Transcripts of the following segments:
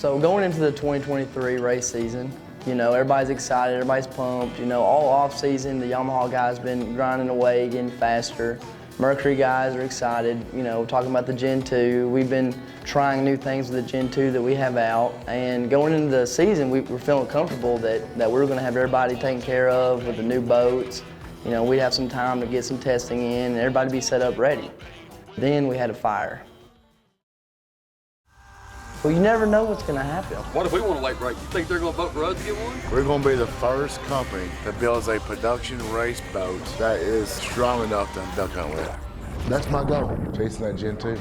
So going into the 2023 race season, you know, everybody's excited, everybody's pumped. You know, all off season, the Yamaha guys been grinding away, getting faster. Mercury guys are excited, you know, talking about the Gen 2. We've been trying new things with the Gen 2 that we have out. And going into the season, we're feeling comfortable that we're gonna have everybody taken care of with the new boats. You know, we'd have some time to get some testing in and everybody be set up ready. Then we had a fire. Well, you never know what's gonna happen. What if we want to late break? You think they're gonna vote for us to get one? We're gonna be the first company that builds a production race boat that is strong enough to duck hunt with. That's my goal, chasing that Gen 2.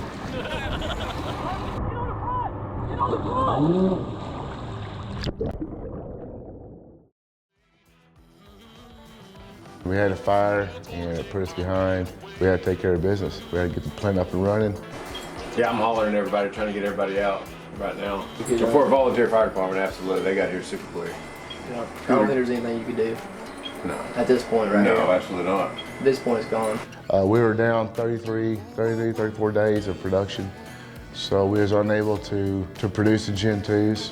We had a fire and it put us behind. We had to take care of business. We had to get the plant up and running. Yeah, I'm hollering at everybody, trying to get everybody out right now. So for a volunteer fire department, absolutely, they got here super quick. Yeah. I don't think there's anything you could do. No. At this point right No, now. absolutely not. At this point, it's gone. We were down 34 days of production. So we was unable to produce the Gen 2s.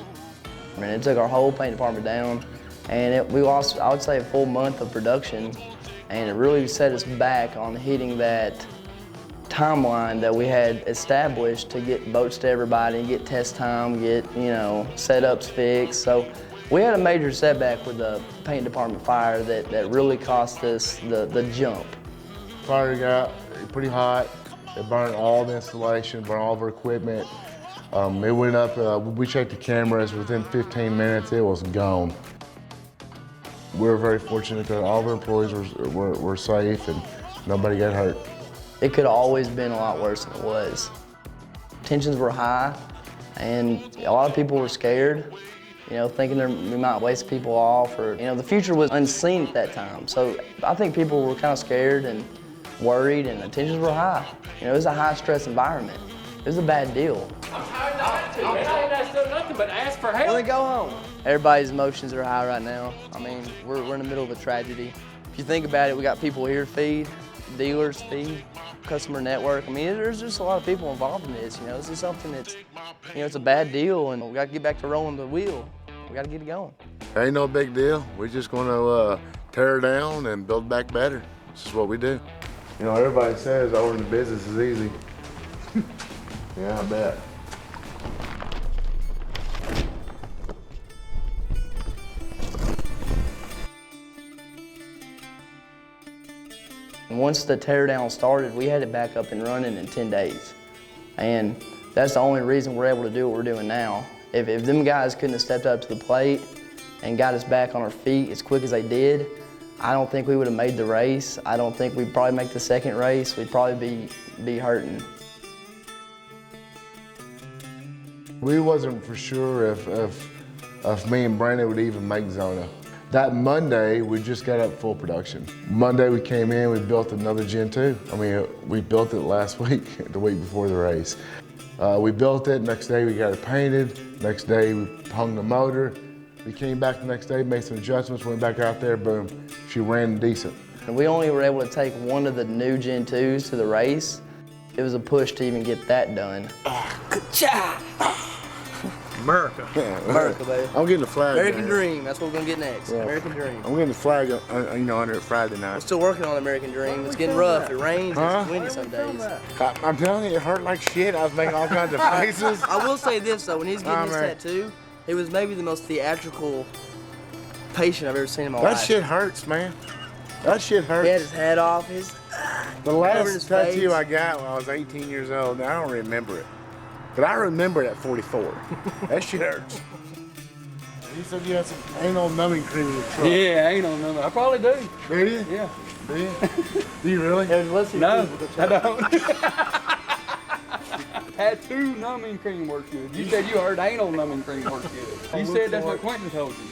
I mean, it took our whole paint department down, and we lost, I would say, a full month of production, and it really set us back on hitting that timeline that we had established to get boats to everybody, get test time, get, you know, setups fixed. So we had a major setback with the paint department fire that really cost us the jump. Fire got pretty hot. It burned all the installation, burned all of our equipment. It went up, we checked the cameras, within 15 minutes it was gone. We were very fortunate that all of our employees were safe and nobody got hurt. It could have always been a lot worse than it was. Tensions were high, and a lot of people were scared, you know, thinking we might waste people off, or, you know, the future was unseen at that time. So I think people were kind of scared and worried, and the tensions were high. You know, it was a high-stress environment. It was a bad deal. I'm tired not to do nothing but ask for help. Well, then go home. Everybody's emotions are high right now. I mean, we're in the middle of a tragedy. If you think about it, we got people here to feed, dealers feed, customer network. I mean, there's just a lot of people involved in this. You know, this is something that's, you know, it's a bad deal, and we got to get back to rolling the wheel. We got to get it going. Ain't no big deal. We're just gonna tear it down and build back better. This is what we do. You know, everybody says owning the business is easy. Yeah, I bet. And once the teardown started, we had it back up and running in 10 days. And that's the only reason we're able to do what we're doing now. If them guys couldn't have stepped up to the plate and got us back on our feet as quick as they did, I don't think we would have made the race. I don't think we'd probably make the second race. We'd probably be hurting. We wasn't for sure if me and Brandon would even make Zona. That Monday, we just got up full production. Monday we came in, we built another Gen 2. I mean, we built it last week, the week before the race. We built it, next day we got it painted, next day we hung the motor. We came back the next day, made some adjustments, went back out there, boom, she ran decent. And we only were able to take one of the new Gen 2s to the race. It was a push to even get that done. Good job. America. Yeah, America, baby. I'm getting the flag. American Dream, that's what we're gonna get next. Yeah. American Dream. I'm getting the flag, you know, under it Friday night. We're still working on American Dream. It's getting rough. It rains. Huh? It's windy some days. I'm telling you, it hurt like shit. I was making all kinds of faces. I will say this though, when he's getting his tattoo, it was maybe the most theatrical patient I've ever seen in my life. That shit hurts, man. That shit hurts. He had his head off. The last tattoo I got when I was 18 years old, and I don't remember it. But I remember it at 44. That shit hurts. You said you had some anal numbing cream in the truck. Yeah, anal numbing. I probably do. Do you? Yeah. Do you? Do you really? No, I don't. Tattoo numbing cream works good. You said you heard anal numbing cream works good. You said that's what Quentin told you.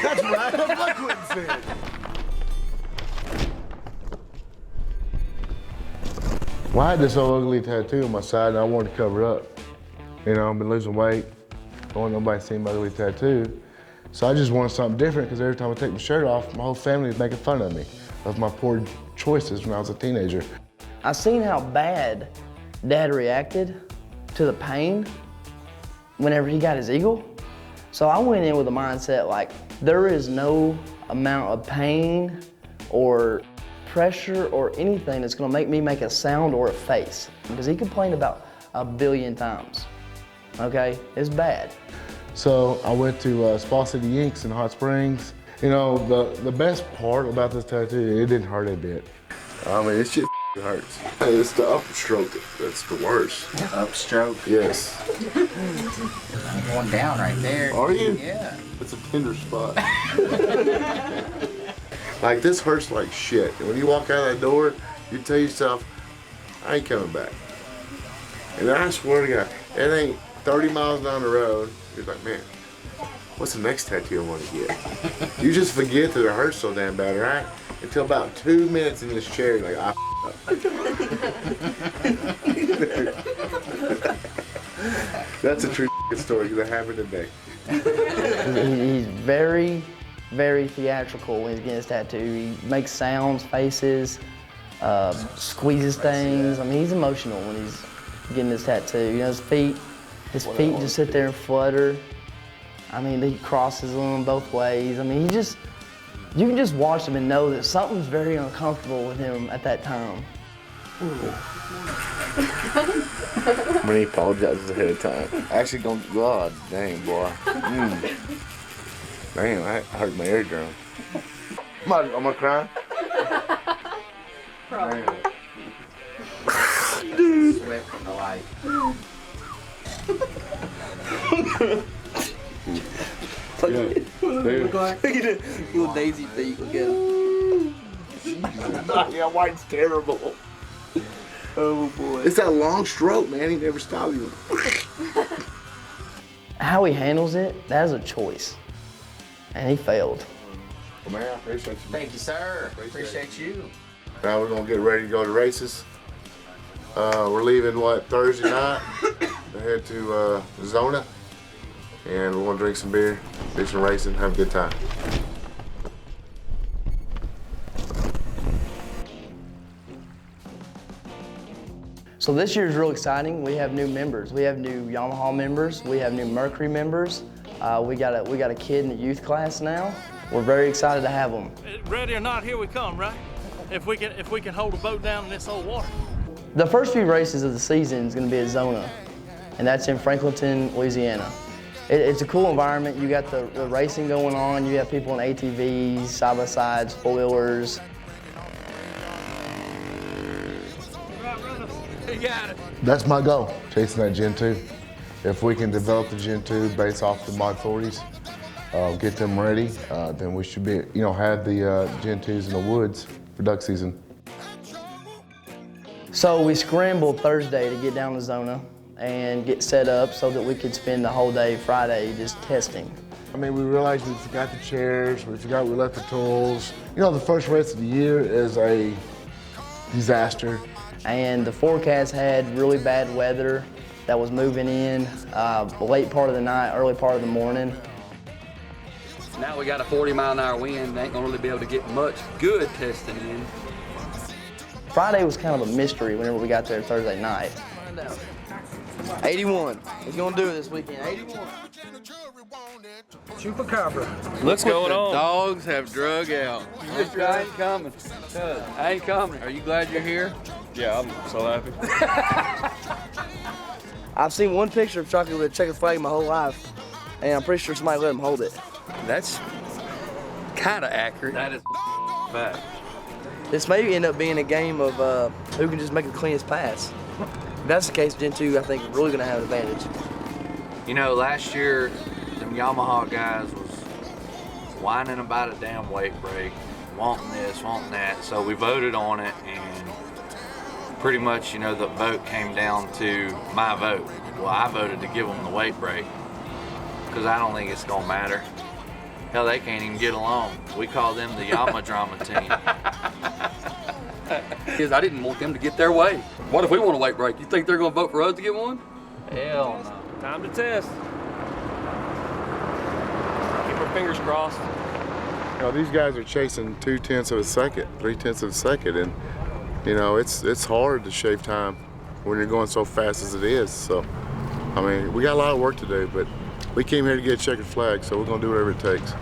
That's right. That's what Quentin said. Well, I had this old ugly tattoo on my side and I wanted to cover it up. You know, I've been losing weight. I don't want nobody to see my ugly tattoo. So I just wanted something different because every time I take my shirt off, my whole family is making fun of me of my poor choices when I was a teenager. I seen how bad Dad reacted to the pain, whenever he got his eagle. So I went in with a mindset like, there is no amount of pain or pressure or anything that's gonna make me make a sound or a face. Because he complained about 1 billion times, okay? It's bad. So I went to Spa City Inks in Hot Springs. You know, the best part about this tattoo, it didn't hurt a bit. I mean, this shit hurts. It's the upstroke that's the worst. Upstroke? Yes. I'm going down right there. Are you? Yeah. It's a tender spot. Like, this hurts like shit. And when you walk out that door, you tell yourself, I ain't coming back. And I swear to God, it ain't 30 miles down the road, you're like, man, what's the next tattoo I want to get? You just forget that it hurts so damn bad, right? Until about 2 minutes in this chair, you're like, I up. That's a true story that happened today. He's very, very theatrical when he's getting his tattoo. He makes sounds, faces, squeezes things. I mean, he's emotional when he's getting his tattoo. You know, his feet just sit there and flutter. I mean, he crosses them both ways. I mean, you can just watch him and know that something's very uncomfortable with him at that time. When he apologizes ahead of time. Actually, don't, God dang, boy. Damn, that hurt my eardrum. Am I crying? Dude. Sweat from the light. Look at the little daisy feet. Look at him. Yeah, white's terrible. Oh boy. It's that long stroke, man. He never stopped you. How he handles it, that is a choice. And he failed. Well, man, I appreciate you. Thank you, sir. Appreciate you. Now we're gonna get ready to go to races. We're leaving, Thursday night to head to Zona. And we're gonna drink some beer, do some racing, have a good time. So this year is real exciting. We have new members. We have new Yamaha members. We have new Mercury members. We got a kid in the youth class now. We're very excited to have them. Ready or not, here we come, right? If we can hold a boat down in this old water. The first few races of the season is going to be at Zona, and that's in Franklinton, Louisiana. It's a cool environment. You got the racing going on. You have people in ATVs, side-by-sides, four-wheelers. You got it. That's my goal, chasing that Gen 2. If we can develop the Gen 2 based off the Mod 40s, get them ready, then we should be, have the Gen 2s in the woods for duck season. So we scrambled Thursday to get down to Zona and get set up so that we could spend the whole day Friday just testing. I mean, we realized we forgot the chairs, we left the tools. The first race of the year is a disaster. And the forecast had really bad weather that was moving in late part of the night, early part of the morning. Now we got a 40-mile-an-hour wind. Ain't gonna really be able to get much good testing in. Friday was kind of a mystery whenever we got there Thursday night. 81. He's gonna do it this weekend. 81. Chupacabra. What's going on? Dogs have drug out. I ain't coming. I ain't coming. Are you glad you're here? Yeah, I'm so happy. I've seen one picture of Chucky with a checkered flag my whole life, and I'm pretty sure somebody let him hold it. That's kind of accurate. That is fact. This may end up being a game of who can just make the cleanest pass. If that's the case, Gen 2, I think, is really going to have an advantage. You know, last year, them Yamaha guys was whining about a damn weight break, wanting this, wanting that. So we voted on it, and pretty much, the vote came down to my vote. Well, I voted to give them the weight break because I don't think it's going to matter. Hell, they can't even get along. We call them the Yama Drama team. I didn't want them to get their way. What if we want a weight break? You think they're going to vote for us to get one? Hell no. Time to test. Keep our fingers crossed. These guys are chasing 2/10 of a second, 3/10 of a second, and it's hard to shave time when you're going so fast as it is. So I mean, we got a lot of work to do, but we came here to get a checkered flag, so we're gonna do whatever it takes.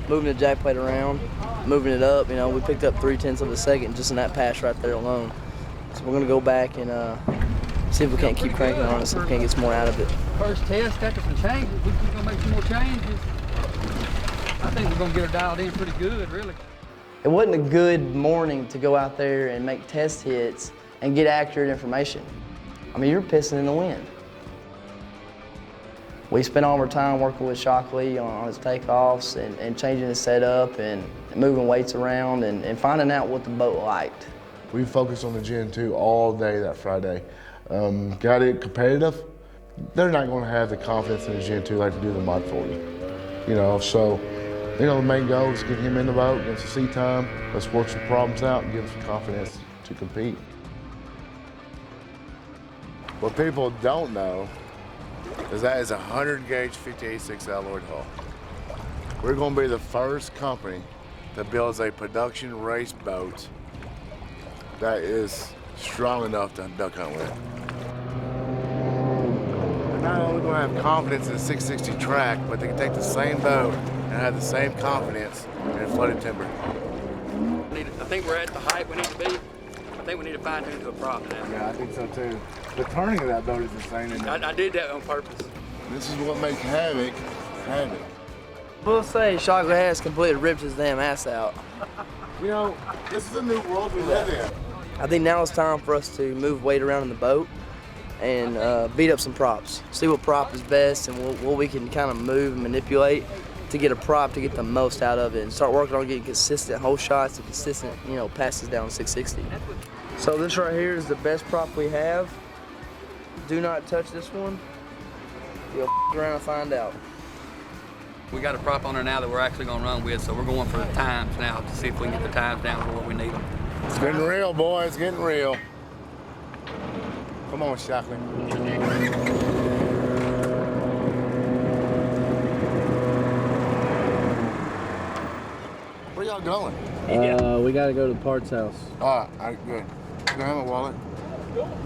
Moving the jack plate around, moving it up, you know, we picked up 3/10 of a second just in that pass right there alone. So we're gonna go back and see if we can't keep cranking on it, see if we can't get some more out of it. First test after some changes, we're gonna make some more changes. I think we're gonna get her dialed in pretty good, really. It wasn't a good morning to go out there and make test hits and get accurate information. I mean, you're pissing in the wind. We spent all our time working with Shockley on his takeoffs and changing his setup and moving weights around and finding out what the boat liked. We focused on the Gen 2 all day that Friday. Got it competitive. They're not going to have the confidence in the Gen 2 like they do the Mod 40. You know, so, you know, the main goal is get him in the boat, get some sea time, let's work some problems out and give him some confidence to compete. What people don't know is that is a 100 gauge 58.6 alloyed hull. We're going to be the first company that builds a production race boat that is strong enough to duck hunt with. They're not only going to have confidence in a 660 track, but they can take the same boat and have the same confidence in a flooded timber. I think we're at the height we need to be. I think we need to fine tune to a prop now. Yeah, I think so too. The turning of that boat is insane. Isn't it? I did that on purpose. This is what makes Havoc, Havoc. We'll say Shockley has completely ripped his damn ass out. You know, this is a new world we live in. I think now it's time for us to move weight around in the boat and beat up some props. See what prop is best and what we can kind of move and manipulate to get a prop to get the most out of it and start working on getting consistent hole shots and consistent, you know, passes down 660. So this right here is the best prop we have. Do not touch this one. You'll around and find out. We got a prop on there now that we're actually going to run with, so we're going for the times now to see if we can get the times down to where we need them. It's getting real, boys. It's getting real. Come on, Shockley. Where y'all going? We gotta go to the parts house. All right, good. Can I have my wallet?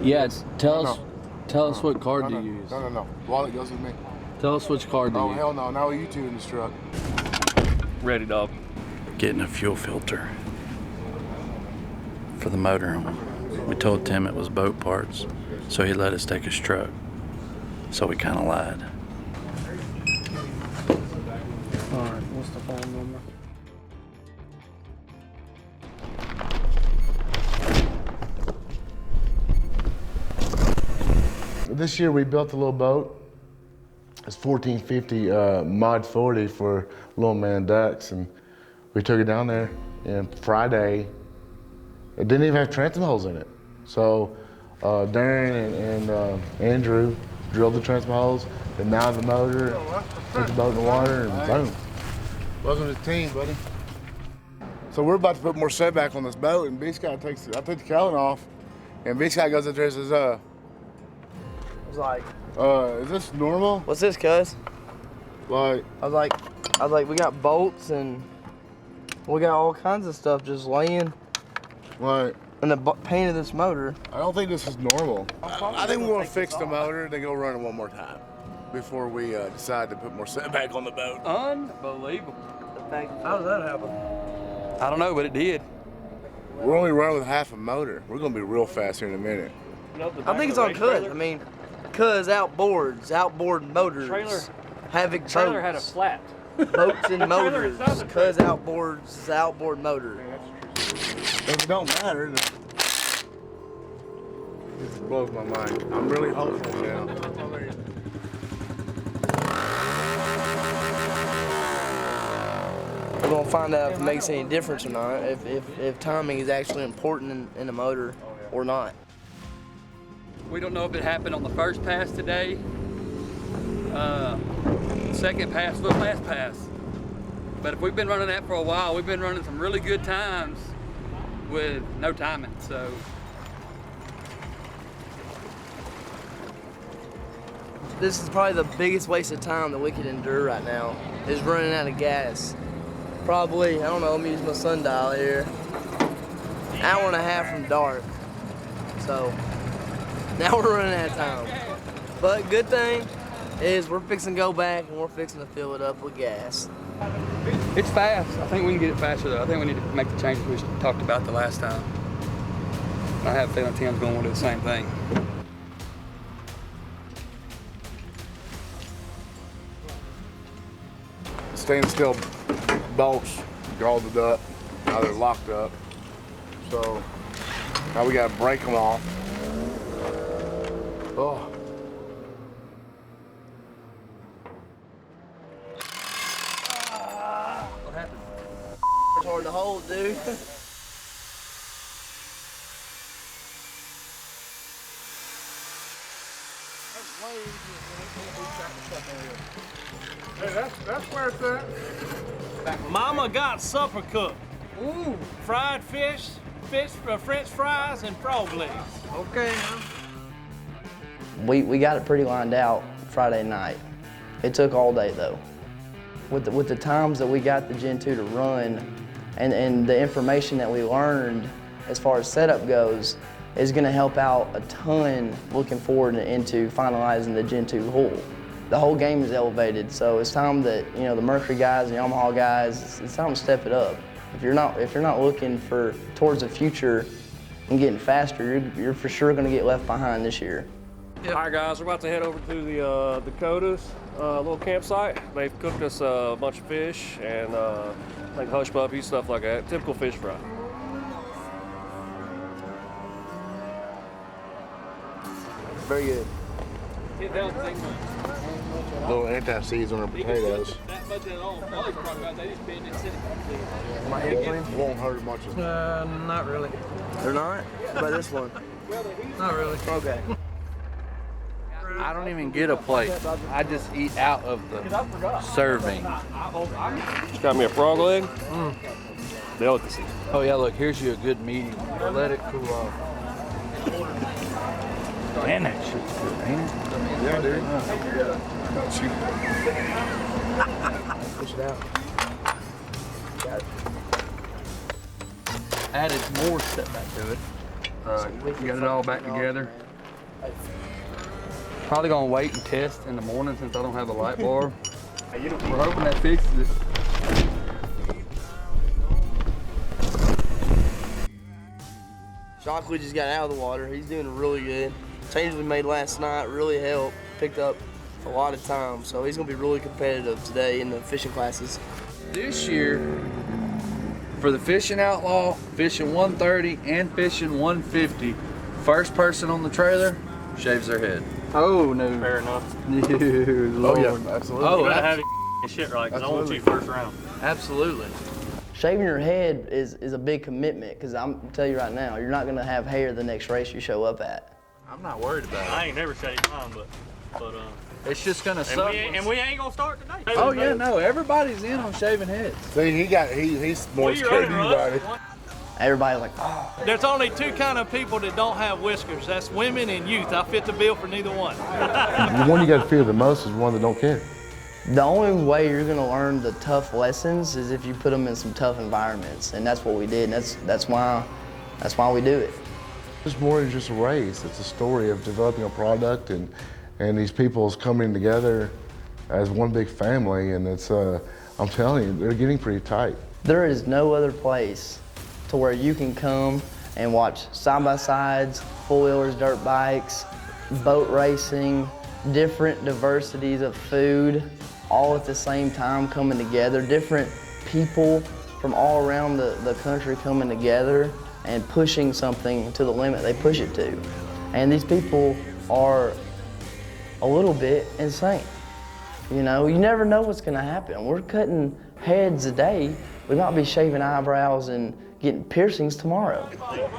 Yeah, tell us what card to use. No. Wallet goes with me. Tell us which card to Oh, use. hell no. Now you two in this truck. Ready, dog. Getting a fuel filter for the motor. We told Tim it was boat parts, so he let us take his truck. So we kind of lied. All right, what's the phone number? This year we built a little boat. It's 1450 Mod 40 for little man ducks, and we took it down there. And Friday, it didn't even have transom holes in it. So Darren and Andrew drilled the transom holes, and now the motor, put the boat in the water, and boom. Welcome to the team, buddy. So we're about to put more setback on this boat, and B-Sky I take the cowling off, and B-Sky goes up there and says, It's like, is this normal? what's this, cuz? Like, I was like, we got bolts and we got all kinds of stuff just laying in the paint of this motor. I don't think this is normal. I think we want to fix the motor and then go run it one more time before we decide to put more setback on the boat. Unbelievable. How does that happen? I don't know, but it did. We're only running with half a motor. We're going to be real fast here in a minute. I think it's on cuz. I mean, cuz outboard motors. Havoc Trailer had a boats. flat. Boats and motors. Cuz outboard motor. If it don't matter, then this blows my mind. I'm really hopeful now. We're gonna find out if it makes any difference or not. If timing is actually important in a motor or not. We don't know if it happened on the first pass today, second pass, the last pass. But if we've been running that for a while, we've been running some really good times with no timing, so. this is probably the biggest waste of time that we could endure right now, is running out of gas. Probably, I don't know, let me use my sundial here. Hour and a half from dark. So, now we're running out of time. But good thing is we're fixing to go back and we're fixing to fill it up with gas. It's fast. I think we can get it faster though. I think we need to make the changes we talked about the last time. I have a feeling Tim's going to do the same thing. Stainless steel bolts galled up. Now they're locked up. So now we gotta break them off. Oh. What happened? It's hard to hold, dude. Hey, that's where it's at. Mama got supper cooked. Ooh. Fried fish, French fries, and frog legs. Okay. We got it pretty lined out Friday night. It took all day though. With the times that we got the Gen 2 to run and the information that we learned as far as setup goes is gonna help out a ton looking forward into finalizing the Gen 2 hull. The whole game is elevated, so it's time that, you know, the Mercury guys, the Yamaha guys, it's time to step it up. If you're not looking towards the future and getting faster, you're for sure going to get left behind this year. All right, guys, we're about to head over to the Dakotas little campsite. They've cooked us a bunch of fish and like hush puppies, stuff like that. Typical fish fry. Very good. Get down to take Little anti-seize on our potatoes. that much at all. All these truck guys, they just bend and sit. My head won't hurt as much as Not really. They're not? What about this one? Not really. Okay. I don't even get a plate. I just eat out of the serving. Just got me a frog leg. Delicacy. Oh yeah, look, here's you a good medium. Let it cool off. Man, that shit's good, ain't it? Yeah, dude. Push it out. Got it. Added more setback to it. Got it all back together. Probably gonna wait and test in the morning since I don't have a light bar. We're hoping that fixes it. Shockley just got out of the water. He's doing really good. Changes we made last night really helped. Picked up a lot of time, so he's gonna be really competitive today in the fishing classes. This year, for the Fishing Outlaw, fishing 130 and fishing 150, first person on the trailer shaves their head. Oh no. Fair enough. Oh yeah, absolutely. Oh, You gotta have your shit right, because I want you first round. absolutely. Shaving your head is a big commitment, because I'm tell you right now, you're not gonna have hair the next race you show up at. I'm not worried about it. I ain't never shaved mine, but It's just gonna suck. and we ain't gonna start today. Oh yeah, no, everybody's in on shaving heads. See, he's more scared than anybody. Everybody's like, oh. There's only two kind of people that don't have whiskers. That's women and youth. I fit the bill for neither one. The one you got to fear the most is one that don't care. The only way you're gonna learn the tough lessons is if you put them in some tough environments, and that's what we did. And that's why we do it. It's more than just a race. It's a story of developing a product and these people's coming together as one big family. And it's, I'm telling you, they're getting pretty tight. There is no other place to where you can come and watch side-by-sides, four-wheelers, dirt bikes, boat racing, different diversities of food, all at the same time coming together, different people from all around the country coming together and pushing something to the limit they push it to. And these people are a little bit insane. You know, you never know what's gonna happen. We're cutting heads a day. We might be shaving eyebrows and getting piercings tomorrow.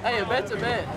Hey, a bet's a bet.